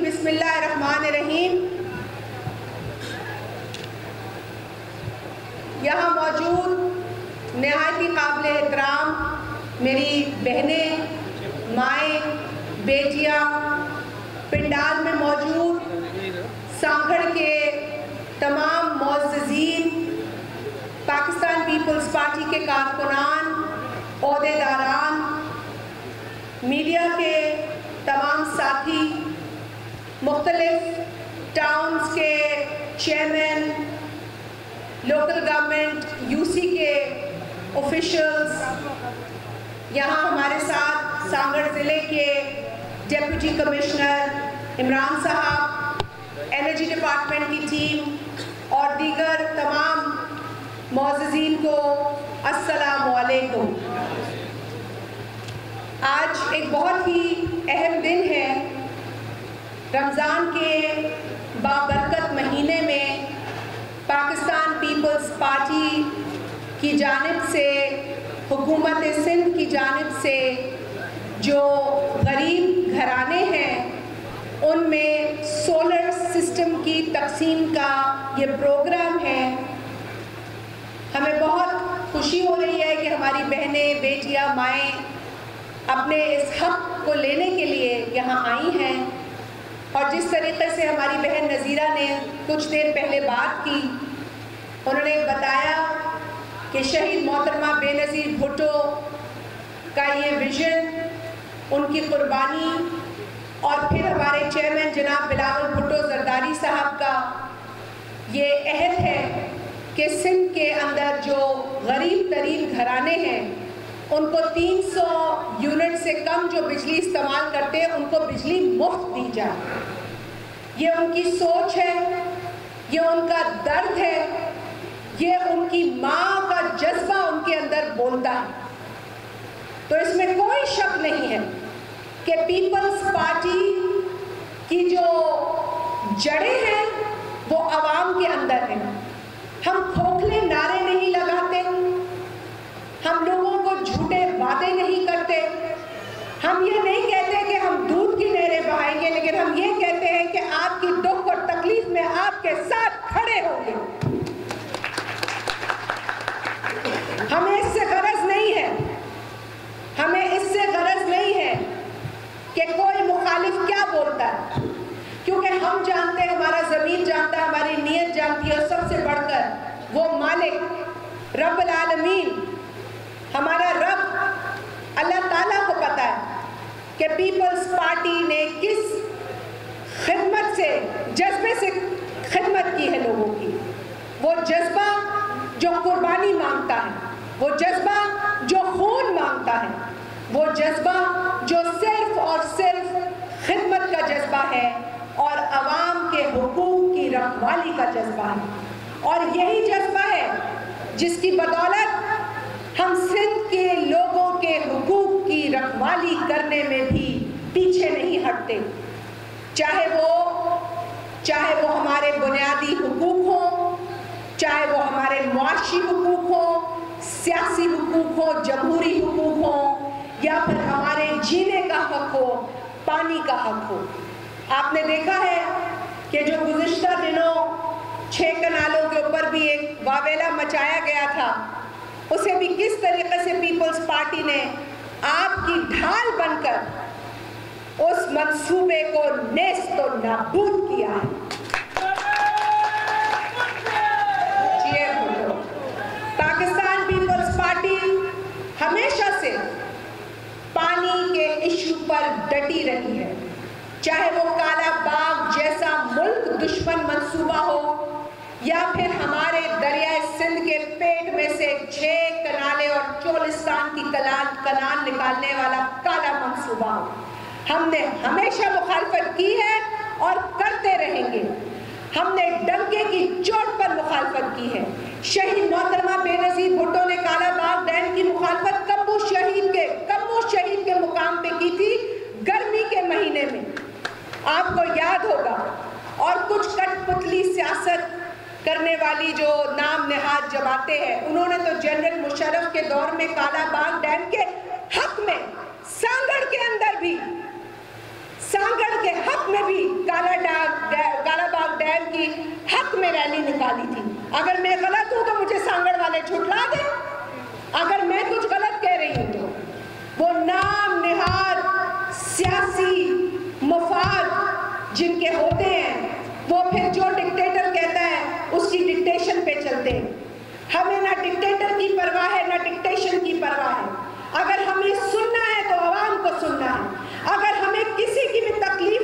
بسم اللہ الرحمن الرحیم. یہاں موجود نہایت قابل احترام میری بہنیں، مائیں، بیٹیاں، پنڈال میں موجود سانگھڑ کے تمام معززین، پاکستان پیپلز پارٹی کے کارکنان، عہدیداران، میڈیا کے تمام ساتھی، مختلف ٹاؤنز کے چیئرمین، لوکل گورنمنٹ یو سی کے آفیشلز، یہاں ہمارے ساتھ سانگھڑ ضلع کے ڈیپٹی کمشنر عمران صاحب، انرجی ڈپارٹمنٹ کی ٹیم اور دیگر تمام معززین کو السلام علیکم. آج ایک بہت ہی اہم دن ہے. رمضان کے بابرکت مہینے میں پاکستان پیپلز پارٹی کی جانب سے، حکومت سندھ کی جانب سے جو غریب گھرانے ہیں ان میں سولر سسٹم کی تقسیم کا یہ پروگرام ہے. ہمیں بہت خوشی ہو رہی ہے کہ ہماری بہنیں، بیٹیاں، مائیں اپنے اس حق کو لینے کے لیے یہاں آئی ہیں. اور جس طریقے سے ہماری بہن نذیرہ نے کچھ دیر پہلے بات کی، انہوں نے بتایا کہ شہید محترمہ بے نظیر بھٹو کا یہ ویژن، ان کی قربانی، اور پھر ہمارے چیئرمین جناب بلاول بھٹو زرداری صاحب کا یہ عہد ہے کہ سندھ کے اندر جو غریب ترین گھرانے ہیں ان کو 300 یونٹ سے کم جو بجلی استعمال کرتے ہیں ان کو بجلی مفت دی جائے. یہ ان کی سوچ ہے، یہ ان کا درد ہے، یہ ان کی ماں کا جذبہ ان کے اندر بولتا ہے. تو اس میں کوئی شک نہیں ہے کہ پیپلز پارٹی کی جو جڑیں ہیں وہ عوام کے اندر ہیں. ہم کھوکھلے نعرے نہیں لگاتے، ہم لوگوں کو جھوٹے وعدے نہیں کرتے، ہم یہ نہیں کہتے کہ ہم دودھ کی نہریں بہائیں گے، لیکن ہم یہ کہتے ہیں کہ آپ کی دکھ اور تکلیف میں آپ کے ساتھ کھڑے ہوں گے. ہمیں اس سے غرض نہیں ہے، ہمیں اس سے غرض نہیں ہے کہ کوئی مخالف کیا بولتا ہے، کیونکہ ہم جانتے ہیں، ہمارا ضمیر جانتا ہے، ہماری نیت جانتی ہے، اور سب سے بڑھ کر وہ مالک رب العالمین، ہمارا رب اللہ تعالیٰ کو پتا ہے کہ پیپلز پارٹی نے کس خدمت سے، جذبے سے خدمت کی ہے لوگوں کی. وہ جذبہ جو قربانی مانگتا ہے، وہ جذبہ جو خون مانگتا ہے، وہ جذبہ جو صرف اور صرف خدمت کا جذبہ ہے اور عوام کے حقوق کی رکھوالی کا جذبہ ہے. اور یہی جذبہ ہے جس کی بدولت ہم سندھ کے لوگوں کے حقوق کی رکھوالی کرنے میں بھی پیچھے نہیں ہٹتے، چاہے وہ ہمارے بنیادی حقوق ہوں، چاہے وہ ہمارے معاشی حقوق ہوں، سیاسی حقوق ہوں، جمہوری حقوق ہوں، یا پھر ہمارے جینے کا حق ہو، پانی کا حق ہو. آپ نے دیکھا ہے کہ جو گزشتہ دنوں 6 کنالوں کے اوپر بھی ایک واویلا مچایا گیا تھا، اسے بھی کس طریقے سے پیپلز پارٹی نے آپ کی ڈھال بن کر اس منصوبے کو نیست و نابود کیا ہے. پاکستان پیپلز پارٹی ہمیشہ سے پانی کے ایشو پر ڈٹی رہی ہے، چاہے وہ کالا باغ جیسا ملک دشمن منصوبہ ہو، یا پھر ہمارے دریائے سندھ کے پیٹ میں سے 6 کنالے اور چولستان کی کنال نکالنے والا کالا منصوبہ ہو. ہم نے ہمیشہ مخالفت کی ہے اور کرتے رہیں گے. ہم نے ڈنکے کی چوٹ پر مخالفت کی ہے. شہید محترمہ بے نظیر بھٹو نے کالا باغ ڈیم کی مخالفت کمبو شہید کے مقام پہ کی تھی، گرمی کے مہینے میں، آپ کو یاد ہوگا. اور کچھ کٹ پتلی سیاست کرنے والی جو نام نہاد جماعتیں ہیں، انہوں نے تو جنرل مشرف کے دور میں کالا باغ ڈیم کے حق میں سانگھڑ کے اندر بھی میں بھی کالا باغ ڈیم کی حق میں ریلی نکالی تھی. اگر میں غلط ہوں تو مجھے سانگڑ والے جھٹلا دیں. اگر میں کچھ غلط کہہ رہی ہوں تو وہ نام نہاد سیاسی مفاد جن کے ہوتے ہیں وہ پھر جو ڈکٹیٹر کہتا ہے اس کی ڈکٹیشن پہ چلتے ہیں. ہمیں نہ ڈکٹیٹر کی پرواہ ہے نہ ڈکٹیشن کی پرواہ ہے. اگر ہمیں سننا ہے تو عوام کو سننا ہے. اگر ہمیں کسی کی بھی تکلیف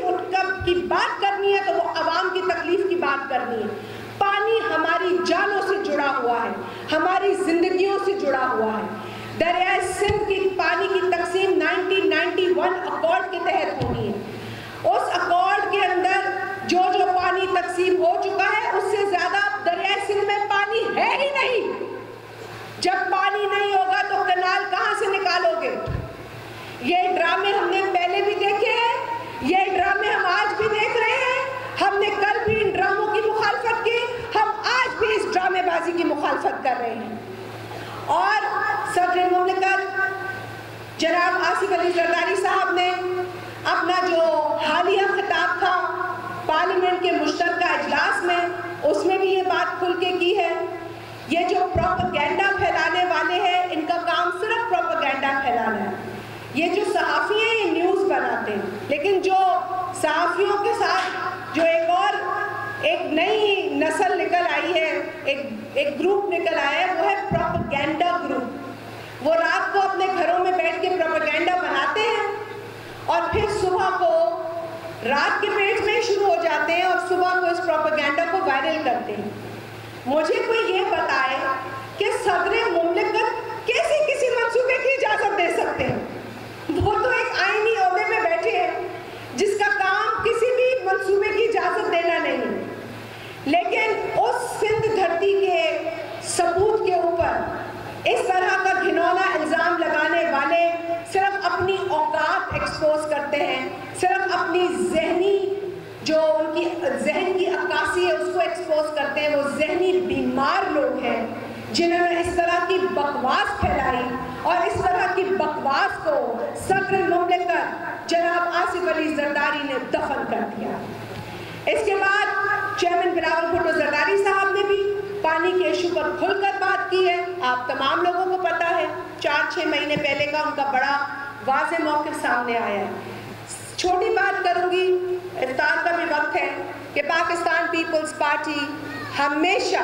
کی بات کرنی ہے تو وہ عوام کی تکلیف کی بات کرنی ہے. پانی ہماری جانوں سے جڑا ہوا ہے, ہماری زندگیوں سے جڑا ہوا ہے. دریائے سندھ کی پانی کی تقسیم 1991 اکارڈ کے تحت ہونی ہے. اس اکارڈ کے اندر جو پانی تقسیم ہو چکا ہے اس سے زیادہ دریائے سندھ میں پانی ہے ہی نہیں. جب پانی نہیں ہوگا تو کنال کہاں سے نکالو گے؟ یہ ڈرامے ہم نے پہلے بھی دیکھے ہیں, یہ ڈرامے ہم آج بھی دیکھ رہے ہیں. ہم نے کل بھی ان ڈراموں کی مخالفت کی, ہم آج بھی اس ڈرامے بازی کی مخالفت کر رہے ہیں. اور صدر مملکت جناب آصف علی زرداری صاحب نے اپنا جو حالیہ خطاب تھا پارلیمنٹ کے مشترکہ اجلاس میں, اس میں بھی یہ بات کھل کے کی ہے. یہ جو پروپیگنڈا پھیلانے والے ہیں ان کا کام صرف پروپیگنڈا پھیلانا ہے. یہ جو صحافی ہیں یہ نیوز بناتے ہیں, لیکن جو صحافیوں کے ساتھ جو ایک نئی نسل نکل آئی ہے, ایک گروپ نکل آیا ہے, وہ ہے پروپیگنڈا گروپ. وہ رات کو اپنے گھروں میں بیٹھ کے پروپیگنڈا بناتے ہیں اور پھر صبح کو رات کے پیٹ میں شروع ہو جاتے ہیں اور صبح کو اس پروپیگنڈا کو وائرل کرتے ہیں. مجھے کوئی یہ بتائے کہ صدر مملکت کیسے کسی منصوبے کی اجازت دے سکتے ہیں؟ وہ تو ایک آئینی عہدے پہ بیٹھے ہیں جس کا کام کسی بھی منصوبے کی اجازت دینا نہیں ہے. لیکن اس سندھ دھرتی کے ثبوت کے اوپر اس طرح کا گھنونا الزام لگانے والے صرف اپنی اوقات ایکسپوز کرتے ہیں, صرف اپنی ذہنی جو ان کی ذہن کی عکاسی ہے اس کو ایکسپوز کرتے ہیں. وہ ذہنی بیمار لوگ ہیں جنہوں نے اس طرح کی بکواس پھیلائی اور اس طرح کی بکواس کو صدر مملکت جناب آصف علی زرداری نے دفن کر دیا. اس کے بعد چیئرمین بلاول بھٹو زرداری صاحب نے بھی پانی کے ایشو پر کھل کر بات کی ہے. آپ تمام لوگوں کو پتا ہے 4-6 مہینے پہلے کا ان کا بڑا واضح موقف سامنے آیا ہے. چھوٹی بات کروں گی, افطار کا بھی وقت ہے, کہ پاکستان پیپلز پارٹی ہمیشہ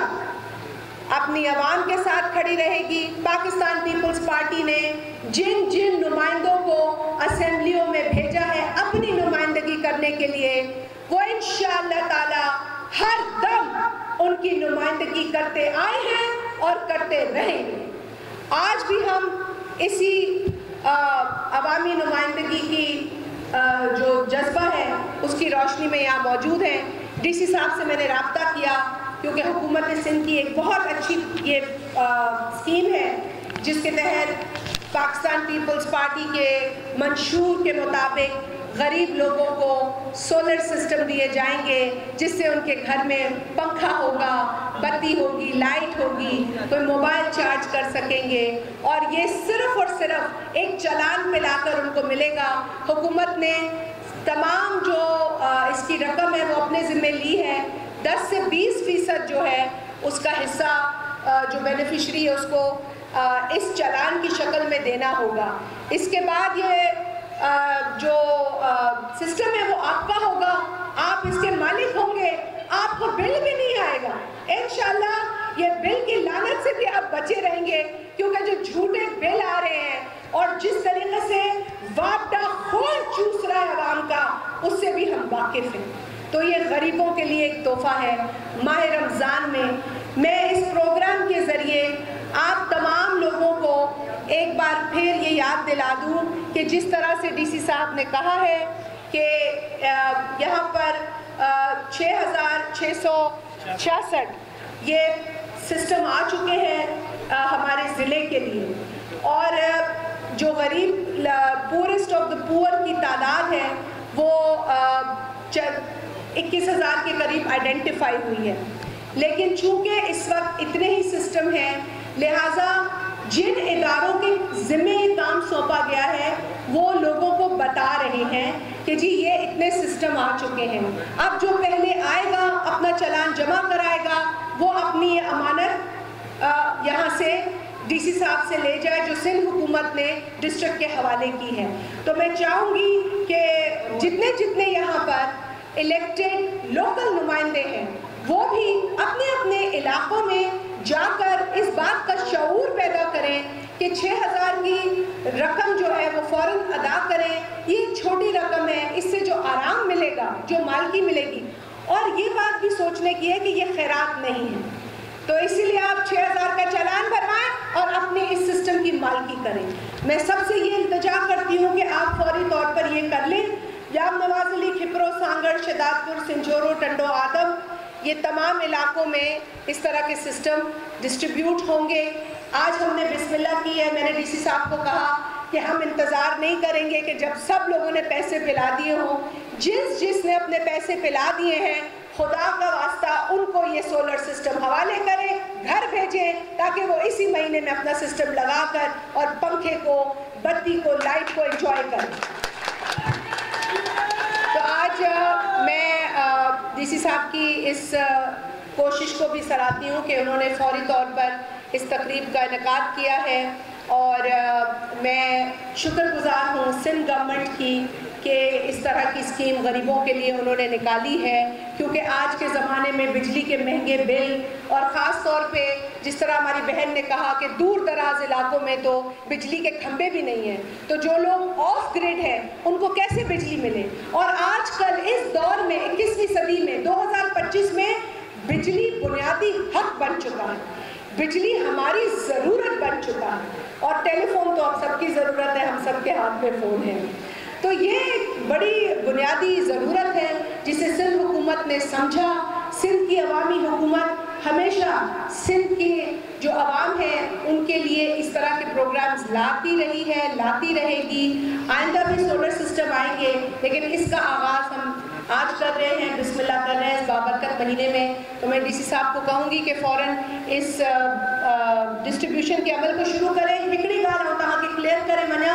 اپنی عوام کے ساتھ کھڑی رہے گی. پاکستان پیپلز پارٹی نے جن نمائندوں کو اسمبلیوں میں بھیجا ہے اپنی نمائندگی کرنے کے لیے, وہ انشاءاللہ تعالی ہر دم ان کی نمائندگی کرتے آئے ہیں اور کرتے رہیں گے. آج بھی ہم اسی عوامی نمائندگی کی جو جذبہ ہے اس کی روشنی میں یہاں موجود ہیں. ڈی سی صاحب سے میں نے رابطہ کیا کیونکہ حکومت سندھ کی ایک بہت اچھی یہ اسکیم ہے جس کے تحت پاکستان پیپلز پارٹی کے منشور کے مطابق غریب لوگوں کو سولر سسٹم دیے جائیں گے جس سے ان کے گھر میں پنکھا ہوگا, بتی ہوگی, لائٹ ہوگی, کوئی موبائل چارج کر سکیں گے. اور یہ صرف اور صرف ایک چالان پہ لا کر ان کو ملے گا. حکومت نے تمام جو اس کی رقم ہے وہ اپنے ذمہ لی ہے. 10 سے 20% جو ہے اس کا حصہ جو بینیفیشری ہے اس کو اس چالان کی شکل میں دینا ہوگا. اس کے بعد یہ جو سسٹم ہے وہ آپ کا ہوگا, آپ اس کے مالک ہوں گے, آپ کو بل بھی نہیں آئے گا. انشاءاللہ یہ بل کی لعنت سے بھی آپ بچے رہیں گے کیونکہ جو جھوٹے بل آ رہے ہیں اور جس طریقے سے وابڈا خون چوس رہا ہے عوام کا اس سے بھی ہم واقف ہیں. تو یہ غریبوں کے لیے ایک تحفہ ہے. ماہ رمضان میں اس پروگرام کے ذریعے آپ تمام لوگوں کو ایک بار پھر یہ یاد دلا دوں کہ جس طرح سے ڈی سی صاحب نے کہا ہے کہ یہاں پر 6666 یہ سسٹم آ چکے ہیں ہمارے ضلع کے لیے, اور جو غریب پورسٹ آف دا پور کی تعداد ہے وہ 21,000 کے قریب آئیڈینٹیفائی ہوئی ہے. لیکن چونکہ اس وقت اتنے ہی سسٹم ہیں لہٰذا جن اداروں کے ذمہ یہ کام سونپا گیا ہے وہ لوگوں کو بتا رہے ہیں کہ جی یہ اتنے سسٹم آ چکے ہیں. اب جو پہلے آئے گا اپنا چلان جمع کرائے گا وہ اپنی امانت یہاں سے ڈی سی صاحب سے لے جائے جو سندھ حکومت نے ڈسٹرکٹ کے حوالے کی ہے. تو میں چاہوں گی کہ جتنے یہاں پر الیکٹڈ لوکل نمائندے ہیں وہ بھی اپنے اپنے علاقوں میں جا کر اس بات کا شعور پیدا کریں کہ 6,000 کی رقم جو ہے وہ فوراً ادا کریں. یہ چھوٹی رقم ہے, اس سے جو آرام ملے گا, جو مالکی ملے گی, اور یہ بات بھی سوچنے کی ہے کہ یہ خیرات نہیں ہے. تو اسی لیے آپ 6,000 کا چالان بھروائیں اور اپنے اس سسٹم کی مالکی کریں. میں سب سے یہ التجا کرتی ہوں کہ آپ فوری طور پر یہ کر لیں. یام نواز علی, کھپرو, سانگڑ, شہداد پور, سنجورو, ٹنڈو, آدم, یہ تمام علاقوں میں اس طرح کے سسٹم ڈسٹریبیوٹ ہوں گے. آج ہم نے بسم اللہ کی ہے. میں نے ڈی سی صاحب کو کہا کہ ہم انتظار نہیں کریں گے کہ جب سب لوگوں نے پیسے پلا دیے ہوں. جس نے اپنے پیسے پلا دیے ہیں خدا کا واسطہ ان کو یہ سولر سسٹم حوالے کریں, گھر بھیجیں تاکہ وہ اسی مہینے میں اپنا سسٹم لگا کر اور پنکھے کو, بتی کو, لائٹ کو انجوائے کریں. تو آج میں ڈی سی صاحب کی اس کوشش کو بھی سراہتی ہوں کہ انہوں نے فوری طور پر اس تقریب کا انعقاد کیا ہے, اور میں شکر گزار ہوں سندھ گورنمنٹ کی کہ اس طرح کی اسکیم غریبوں کے لیے انہوں نے نکالی ہے. کیونکہ آج کے زمانے میں بجلی کے مہنگے بل, اور خاص طور پہ جس طرح ہماری بہن نے کہا کہ دور دراز علاقوں میں تو بجلی کے کھمبے بھی نہیں ہیں, تو جو لوگ آف گریڈ ہیں ان کو کیسے بجلی ملے. اور آج کل اس دور میں 21ویں صدی میں 2025 میں بجلی بنیادی حق بن چکا ہے, بجلی ہماری ضرورت بن چکا ہے, اور ٹیلی فون تو اب سب کی ضرورت ہے, ہم سب کے ہاتھ میں فون ہے. تو یہ ایک بڑی بنیادی ضرورت ہے جسے سندھ حکومت نے سمجھا. سندھ کی عوامی حکومت ہمیشہ سندھ کی جو عوام ہے ان کے لیے اس طرح کے پروگرامز لاتی رہی ہے, لاتی رہے گی. آئندہ بھی سولر سسٹم آئیں گے, لیکن اس کا آغاز ہم آج کر رہے ہیں, بسم اللہ کر رہے ہیں اس بابرکت مہینے میں. تو میں ڈی سی صاحب کو کہوں گی کہ فوراً اس ڈسٹریبیوشن کے عمل کو شروع کریں. ہکڑی گال ہوں تاں کہ کلیئر کرے منیا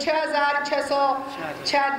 6,606